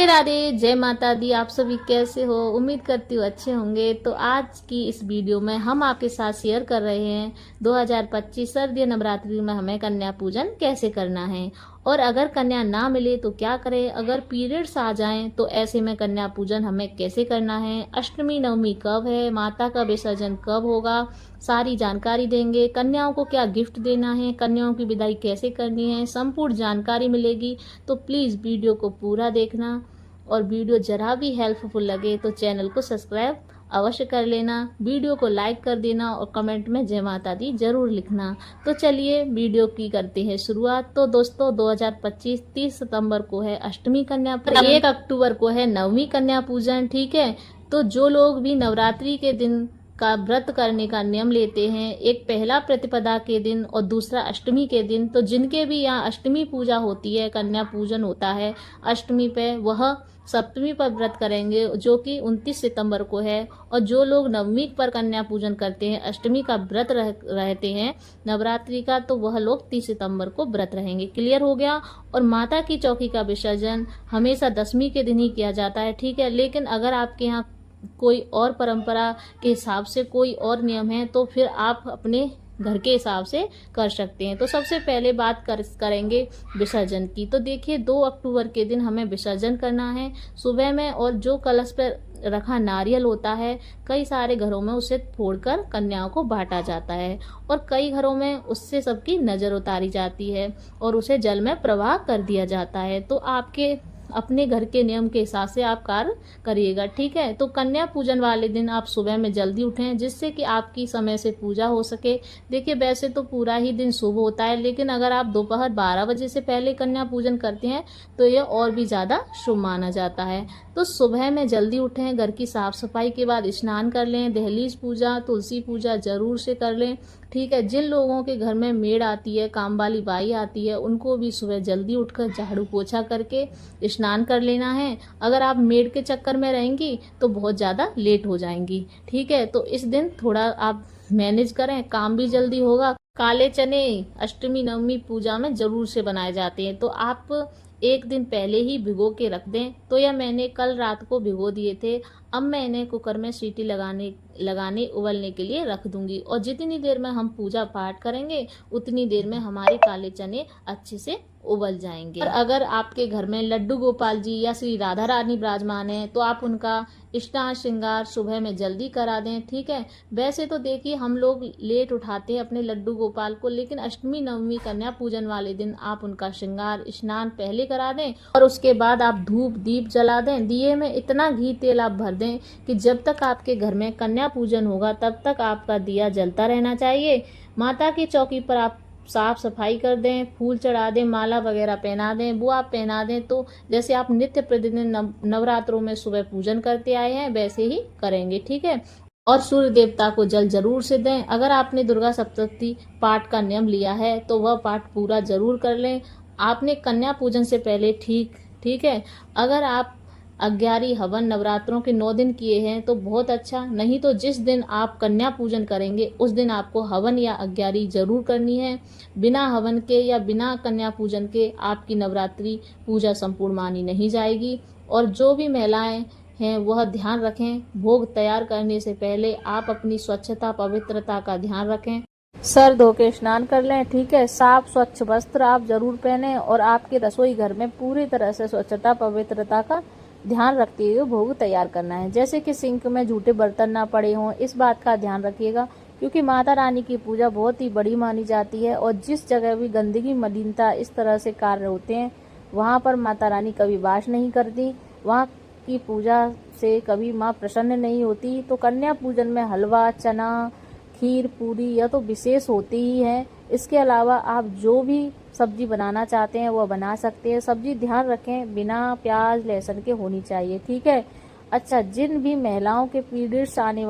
राधे राधे, जय माता दी। आप सभी कैसे हो? उम्मीद करती हूँ अच्छे होंगे। तो आज की इस वीडियो में हम आपके साथ शेयर कर रहे हैं 2025 शारदीय नवरात्रि में हमें कन्या पूजन कैसे करना है, और अगर कन्या ना मिले तो क्या करें, अगर पीरियड्स आ जाएं तो ऐसे में कन्या पूजन हमें कैसे करना है, अष्टमी नवमी कब है, माता का विसर्जन कब होगा, सारी जानकारी देंगे। कन्याओं को क्या गिफ्ट देना है, कन्याओं की विदाई कैसे करनी है, संपूर्ण जानकारी मिलेगी। तो प्लीज़ वीडियो को पूरा देखना, और वीडियो जरा भी हेल्पफुल लगे तो चैनल को सब्सक्राइब अवश्य कर लेना, वीडियो को लाइक कर देना और कमेंट में जय माता दी जरूर लिखना। तो चलिए वीडियो की करते हैं शुरुआत। तो दोस्तों 2025 30 सितंबर को है अष्टमी कन्या पूजन, 1 अक्टूबर को है नवमी कन्या पूजन। ठीक है, तो जो लोग भी नवरात्रि के दिन का व्रत करने का नियम लेते हैं, एक पहला प्रतिपदा के दिन और दूसरा अष्टमी के दिन, तो जिनके भी यहाँ अष्टमी पूजा होती है, कन्या पूजन होता है अष्टमी पे, वह सप्तमी पर व्रत करेंगे जो कि 29 सितंबर को है। और जो लोग नवमी पर कन्या पूजन करते हैं, अष्टमी का व्रत रहते हैं नवरात्रि का, तो वह लोग 30 सितंबर को व्रत रहेंगे। क्लियर हो गया। और माता की चौकी का विसर्जन हमेशा दशमी के दिन ही किया जाता है। ठीक है, लेकिन अगर आपके यहाँ कोई और परंपरा के हिसाब से कोई और नियम है तो फिर आप अपने घर के हिसाब से कर सकते हैं। तो सबसे पहले बात करेंगे विसर्जन की। तो देखिए 2 अक्टूबर के दिन हमें विसर्जन करना है सुबह में, और जो कलश पर रखा नारियल होता है, कई सारे घरों में उसे फोड़कर कन्याओं को बांटा जाता है, और कई घरों में उससे सबकी नज़र उतारी जाती है और उसे जल में प्रवाह कर दिया जाता है। तो आपके अपने घर के नियम के हिसाब से आप कार्य करिएगा। ठीक है, तो कन्या पूजन वाले दिन आप सुबह में जल्दी उठें जिससे कि आपकी समय से पूजा हो सके। देखिए वैसे तो पूरा ही दिन शुभ होता है, लेकिन अगर आप दोपहर 12 बजे से पहले कन्या पूजन करते हैं तो यह और भी ज़्यादा शुभ माना जाता है। तो सुबह में जल्दी उठें, घर की साफ सफाई के बाद स्नान कर लें, दहलीज पूजा, तुलसी पूजा जरूर से कर लें। ठीक है, जिन लोगों के घर में मेड आती है, काम वाली बाई आती है, उनको भी सुबह जल्दी उठकर झाड़ू पोछा करके स्नान कर लेना है। अगर आप मेड के चक्कर में रहेंगी तो बहुत ज़्यादा लेट हो जाएंगी। ठीक है, तो इस दिन थोड़ा आप मैनेज करें, काम भी जल्दी होगा। काले चने अष्टमी नवमी पूजा में जरूर से बनाए जाते हैं, तो आप एक दिन पहले ही भिगो के रख दें। तो यह मैंने कल रात को भिगो दिए थे, अब मैं इन्हें कुकर में सीटी लगाने उबलने के लिए रख दूंगी, और जितनी देर में हम पूजा पाठ करेंगे उतनी देर में हमारे काले चने अच्छे से उबल जाएंगे। और अगर आपके घर में लड्डू गोपाल जी या श्री राधा रानी विराजमान है तो आप उनका स्नान श्रृंगार सुबह में जल्दी करा दें। ठीक है, वैसे तो देखिए हम लोग लेट उठाते हैं अपने लड्डू गोपाल को, लेकिन अष्टमी नवमी कन्या पूजन वाले दिन आप उनका श्रृंगार स्नान पहले करा दें, और उसके बाद आप धूप दीप जला दें। दिए में इतना घी तेल आप भर दें कि जब तक आपके घर में कन्या पूजन होगा तब तक आपका दिया जलता रहना चाहिए। माता की चौकी पर आप साफ सफाई कर दें, फूल चढ़ा दें, माला वगैरह पहना दें, वो आप पहना दें। तो जैसे आप नित्य प्रतिदिन नवरात्रों में सुबह पूजन करते आए हैं वैसे ही करेंगे। ठीक है, और सूर्य देवता को जल जरूर से दें। अगर आपने दुर्गा सप्तशती पाठ का नियम लिया है तो वह पाठ पूरा जरूर कर लें आपने कन्या पूजन से पहले। ठीक है, अगर आप अग्यारी हवन नवरात्रों के 9 दिन किए हैं तो बहुत अच्छा, नहीं तो जिस दिन आप कन्या पूजन करेंगे उस दिन आपको हवन या अग्यारी जरूर करनी है। बिना हवन के या बिना कन्या पूजन के आपकी नवरात्रि पूजा संपूर्ण मानी नहीं जाएगी। और जो भी महिलाएं हैं वह ध्यान रखें, भोग तैयार करने से पहले आप अपनी स्वच्छता पवित्रता का ध्यान रखें, सर धो के स्नान कर लें। ठीक है, साफ स्वच्छ वस्त्र आप जरूर पहनें, और आपके रसोई घर में पूरी तरह से स्वच्छता पवित्रता का ध्यान रखते हुए भोग तैयार करना है, जैसे कि सिंक में झूठे बर्तन ना पड़े हों, इस बात का ध्यान रखिएगा। क्योंकि माता रानी की पूजा बहुत ही बड़ी मानी जाती है, और जिस जगह भी गंदगी मलिनता इस तरह से कार्य होते हैं वहाँ पर माता रानी कभी वास नहीं करती, वहाँ की पूजा से कभी माँ प्रसन्न नहीं होती। तो कन्या पूजन में हलवा, चना, खीर, पूरी यह तो विशेष होती ही है। इसके अलावा आप जो भी सब्जी बनाना चाहते हैं वह बना सकते हैं। सब्जी ध्यान रखें बिना प्याज लहसुन के होनी चाहिए। ठीक है, अच्छा, जिन भी महिलाओं के पीरियड्स आने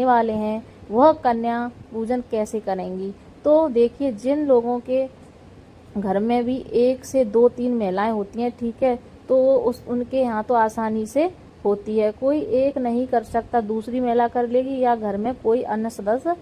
वाले हैं वह कन्या पूजन कैसे करेंगी? तो देखिए जिन लोगों के घर में भी 1 से 2-3 महिलाएं होती हैं, ठीक है, तो उनके यहाँ तो आसानी से होती है। कोई एक नहीं कर सकता, दूसरी महिला कर लेगी, या घर में कोई अन्य सदस्य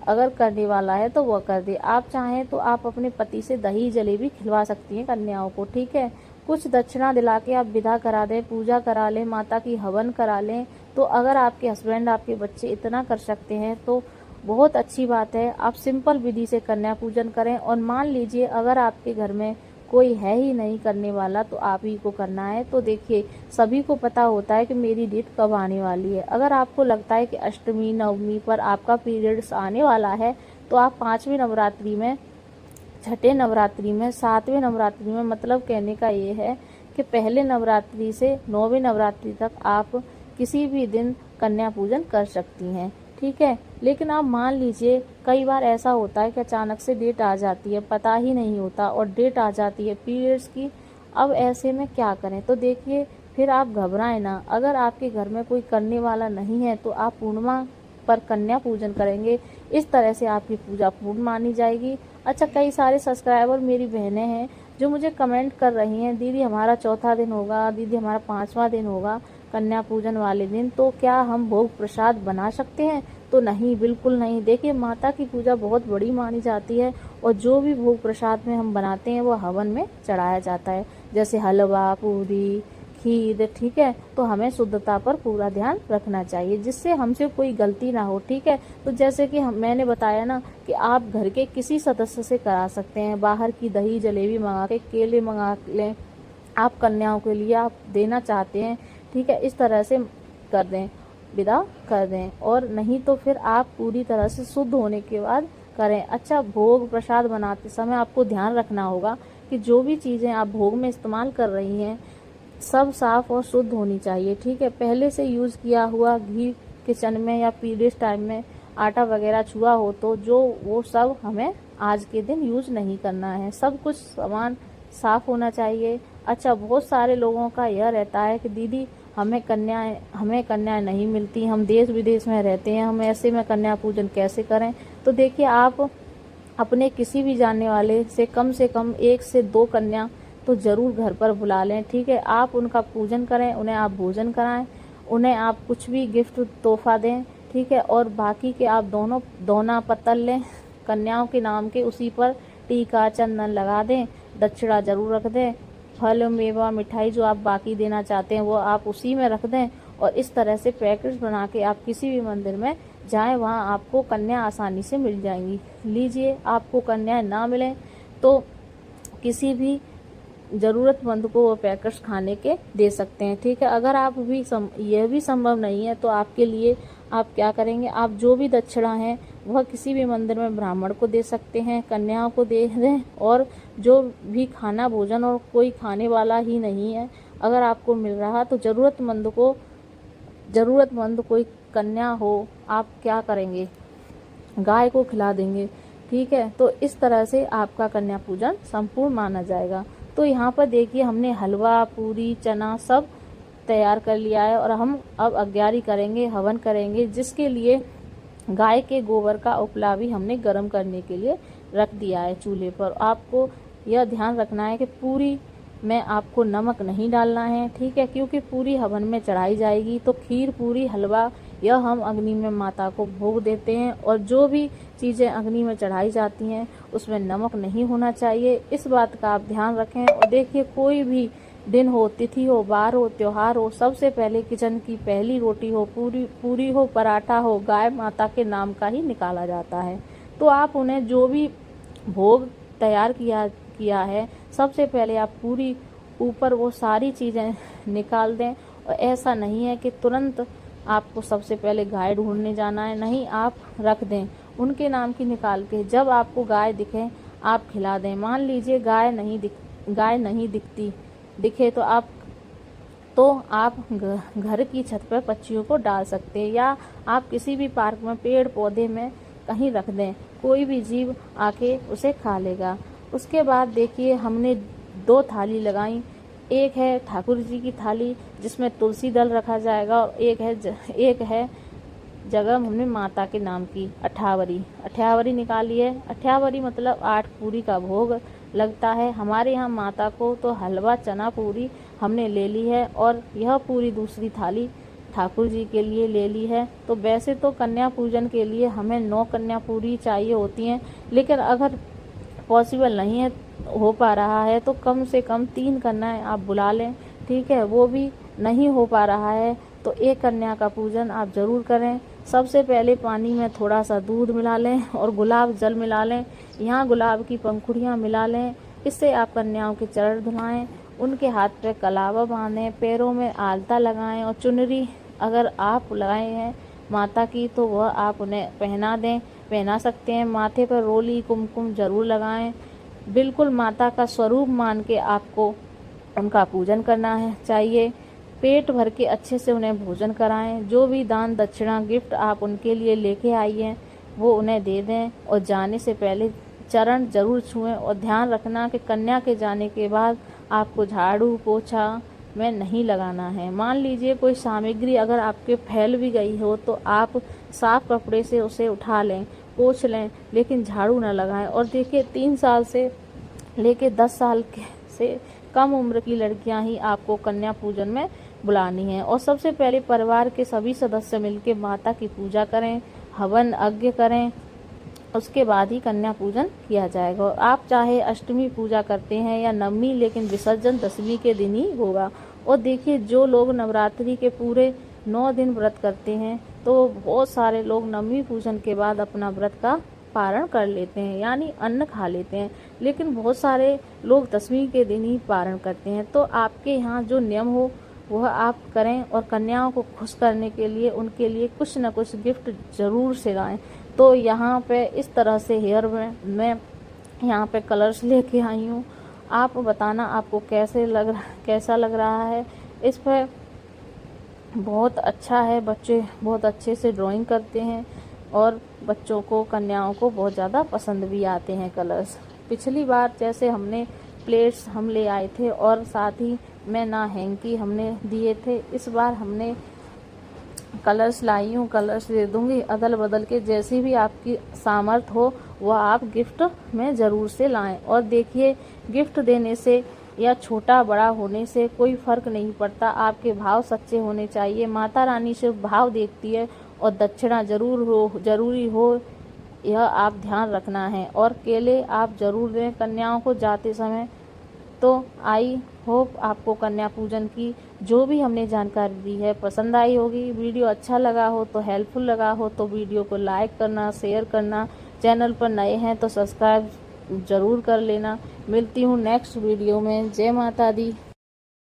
अगर करने वाला है तो वह कर दे। आप चाहें तो आप अपने पति से दही जलेबी खिलवा सकती हैं कन्याओं को। ठीक है, कुछ दक्षिणा दिला के आप विदा करा दें, पूजा करा लें, माता की हवन करा लें। तो अगर आपके हस्बैंड, आपके बच्चे इतना कर सकते हैं तो बहुत अच्छी बात है। आप सिंपल विधि से कन्या पूजन करें। और मान लीजिए अगर आपके घर में कोई है ही नहीं करने वाला तो आप ही को करना है। तो देखिए, सभी को पता होता है कि मेरी डेट कब आने वाली है। अगर आपको लगता है कि अष्टमी नवमी पर आपका पीरियड्स आने वाला है तो आप 5वीं नवरात्रि में, छठे नवरात्रि में, 7वें नवरात्रि में, मतलब कहने का ये है कि पहले नवरात्रि से 9वें नवरात्रि तक आप किसी भी दिन कन्या पूजन कर सकती हैं, ठीक है। लेकिन आप मान लीजिए कई बार ऐसा होता है कि अचानक से डेट आ जाती है, पता ही नहीं होता और डेट आ जाती है पीरियड्स की। अब ऐसे में क्या करें? तो देखिए, फिर आप घबराएं ना। अगर आपके घर में कोई करने वाला नहीं है तो आप पूर्णिमा पर कन्या पूजन करेंगे। इस तरह से आपकी पूजा पूर्ण मानी जाएगी। अच्छा, कई सारे सब्सक्राइबर मेरी बहनें हैं जो मुझे कमेंट कर रही हैं, दीदी हमारा चौथा दिन होगा, दीदी हमारा 5वां दिन होगा कन्या पूजन वाले दिन, तो क्या हम भोग प्रसाद बना सकते हैं? तो नहीं, बिल्कुल नहीं। देखिए, माता की पूजा बहुत बड़ी मानी जाती है और जो भी भोग प्रसाद में हम बनाते हैं वो हवन में चढ़ाया जाता है, जैसे हलवा, पूरी, खीर, ठीक है। तो हमें शुद्धता पर पूरा ध्यान रखना चाहिए जिससे हमसे कोई गलती ना हो, ठीक है। तो जैसे कि मैंने बताया ना कि आप घर के किसी सदस्य से करा सकते हैं। बाहर की दही जलेबी मंगा के, केले मंगा लें, आप कन्याओं के लिए आप देना चाहते हैं, ठीक है। इस तरह से कर दें, विदा कर दें। और नहीं तो फिर आप पूरी तरह से शुद्ध होने के बाद करें। अच्छा, भोग प्रसाद बनाते समय आपको ध्यान रखना होगा कि जो भी चीज़ें आप भोग में इस्तेमाल कर रही हैं सब साफ और शुद्ध होनी चाहिए, ठीक है। पहले से यूज़ किया हुआ घी किचन में या पीरियड्स टाइम में आटा वगैरह छुआ हो तो वो सब हमें आज के दिन यूज नहीं करना है। सब कुछ सामान साफ होना चाहिए। अच्छा, बहुत सारे लोगों का यह रहता है कि दीदी हमें कन्याएं नहीं मिलती, हम देश विदेश में रहते हैं, हम ऐसे में कन्या पूजन कैसे करें? तो देखिए, आप अपने किसी भी जानने वाले से कम 1 से 2 कन्या तो जरूर घर पर बुला लें, ठीक है। आप उनका पूजन करें, उन्हें आप भोजन कराएं, उन्हें आप कुछ भी गिफ्ट तोहफा दें, ठीक है। और बाकी के आप दोना पत्तल लें, कन्याओं के नाम के, उसी पर टीका चंदन लगा दें, दक्षिणा जरूर रख दें, फल मेवा मिठाई जो आप बाकी देना चाहते हैं वो आप उसी में रख दें। और इस तरह से पैकेट्स बना के आप किसी भी मंदिर में जाएं, वहाँ आपको कन्या आसानी से मिल जाएंगी। लीजिए, आपको कन्याएं ना मिलें तो किसी भी ज़रूरतमंद को वो पैकेट्स खाने के दे सकते हैं, ठीक है। अगर आप भी यह भी संभव नहीं है तो आपके लिए आप क्या करेंगे, आप जो भी दक्षिणा है वह किसी भी मंदिर में ब्राह्मण को दे सकते हैं, कन्याओं को दे दें। और जो भी खाना भोजन और कोई खाने वाला ही नहीं है अगर आपको मिल रहा तो ज़रूरतमंद कोई कन्या हो, आप क्या करेंगे, गाय को खिला देंगे, ठीक है। तो इस तरह से आपका कन्या पूजन संपूर्ण माना जाएगा। तो यहाँ पर देखिए, हमने हलवा, पूरी, चना सब तैयार कर लिया है और हम अब अग्यारी करेंगे, हवन करेंगे, जिसके लिए गाय के गोबर का उपला भी हमने गर्म करने के लिए रख दिया है चूल्हे पर। आपको यह ध्यान रखना है कि पूरी में आपको नमक नहीं डालना है, ठीक है, क्योंकि पूरी हवन में चढ़ाई जाएगी। तो खीर, पूरी, हलवा यह हम अग्नि में माता को भोग देते हैं। और जो भी चीज़ें अग्नि में चढ़ाई जाती हैं उसमें नमक नहीं होना चाहिए, इस बात का आप ध्यान रखें। और देखिए, कोई भी दिन हो, तिथि हो, वार हो, त्योहार हो, सबसे पहले किचन की पहली रोटी हो, पूरी हो, पराठा हो, गाय माता के नाम का ही निकाला जाता है। तो आप उन्हें जो भी भोग तैयार किया है सबसे पहले आप पूरी ऊपर वो सारी चीज़ें निकाल दें। और ऐसा नहीं है कि तुरंत आपको सबसे पहले गाय ढूंढने जाना है, नहीं, आप रख दें उनके नाम की निकाल के। जब आपको गाय दिखे आप खिला दें। मान लीजिए गाय नहीं दिखे तो आप घर की छत पर पक्षियों को डाल सकते हैं, या आप किसी भी पार्क में, पेड़ पौधे में कहीं रख दें, कोई भी जीव आके उसे खा लेगा। उसके बाद देखिए, हमने 2 थाली लगाई। एक है ठाकुर जी की थाली जिसमें तुलसी दल रखा जाएगा, और एक है जगह हमने माता के नाम की अठ्यावरी निकाली है। अठ्यावरी मतलब 8 पूरी का भोग लगता है हमारे यहाँ माता को। तो हलवा, चना, पूरी हमने ले ली है और यह पूरी दूसरी थाली ठाकुर जी के लिए ले ली है। तो वैसे तो कन्या पूजन के लिए हमें 9 कन्या पूरी चाहिए होती हैं, लेकिन अगर पॉसिबल नहीं है, हो पा रहा है, तो कम से कम 3 कन्याएं आप बुला लें, ठीक है। वो भी नहीं हो पा रहा है तो एक कन्या का पूजन आप जरूर करें। सबसे पहले पानी में थोड़ा सा दूध मिला लें और गुलाब जल मिला लें, यहाँ गुलाब की पंखुड़ियाँ मिला लें। इससे आप कन्याओं के चरण धुलाएं, उनके हाथ पे कलावा बांधें, पैरों में आलता लगाएं और चुनरी अगर आप लगाए हैं माता की तो वह आप उन्हें पहना सकते हैं। माथे पर रोली कुमकुम जरूर लगाएं। बिल्कुल माता का स्वरूप मान के आपको उनका पूजन करना है चाहिए। पेट भर के अच्छे से उन्हें भोजन कराएं। जो भी दान दक्षिणा गिफ्ट आप उनके लिए लेके आई हैं वो उन्हें दे दें और जाने से पहले चरण जरूर छुएं। और ध्यान रखना कि कन्या के जाने के बाद आपको झाड़ू पोछा में नहीं लगाना है। मान लीजिए कोई सामग्री अगर आपके फैल भी गई हो तो आप साफ कपड़े से उसे उठा लें, पोंछ लें, लेकिन झाड़ू न लगाएं। और देखिए 3 साल से लेके 10 साल से कम उम्र की लड़कियां ही आपको कन्या पूजन में बुलानी है। और सबसे पहले परिवार के सभी सदस्य मिलकर माता की पूजा करें, हवन यज्ञ करें, उसके बाद ही कन्या पूजन किया जाएगा। और आप चाहे अष्टमी पूजा करते हैं या नवमी, लेकिन विसर्जन दशमी के दिन ही होगा। और देखिए जो लोग नवरात्रि के पूरे 9 दिन व्रत करते हैं तो बहुत सारे लोग नवमी पूजन के बाद अपना व्रत का पारण कर लेते हैं, यानी अन्न खा लेते हैं, लेकिन बहुत सारे लोग दशमी के दिन ही पारण करते हैं। तो आपके यहाँ जो नियम हो वह आप करें और कन्याओं को खुश करने के लिए उनके लिए कुछ न कुछ गिफ्ट जरूर से लाएं। तो यहाँ पे इस तरह से हेयर में मैं यहाँ पे कलर्स लेके आई हूँ। आप बताना आपको कैसा लग रहा है। इस पर बहुत अच्छा है, बच्चे बहुत अच्छे से ड्राइंग करते हैं और बच्चों को कन्याओं को बहुत ज़्यादा पसंद भी आते हैं कलर्स। पिछली बार जैसे हमने प्लेट्स हम ले आए थे और साथ ही में ना हैंकी हमने दिए थे, इस बार हमने कलर्स लाई हूँ, कलर्स दे दूँगी अदल बदल के। जैसी भी आपकी सामर्थ हो वह आप गिफ्ट में ज़रूर से लाएं। और देखिए गिफ्ट देने से या छोटा बड़ा होने से कोई फ़र्क नहीं पड़ता, आपके भाव सच्चे होने चाहिए। माता रानी सिर्फ भाव देखती है और दक्षिणा जरूरी हो यह आप ध्यान रखना है। और केले आप जरूर दें कन्याओं को जाते समय। तो आई होप आपको कन्या पूजन की जो भी हमने जानकारी दी है पसंद आई होगी। वीडियो अच्छा लगा हो तो हेल्पफुल लगा हो तो वीडियो को लाइक करना, शेयर करना, चैनल पर नए हैं तो सब्सक्राइब ज़रूर कर लेना। मिलती हूँ नेक्स्ट वीडियो में। जय माता दी।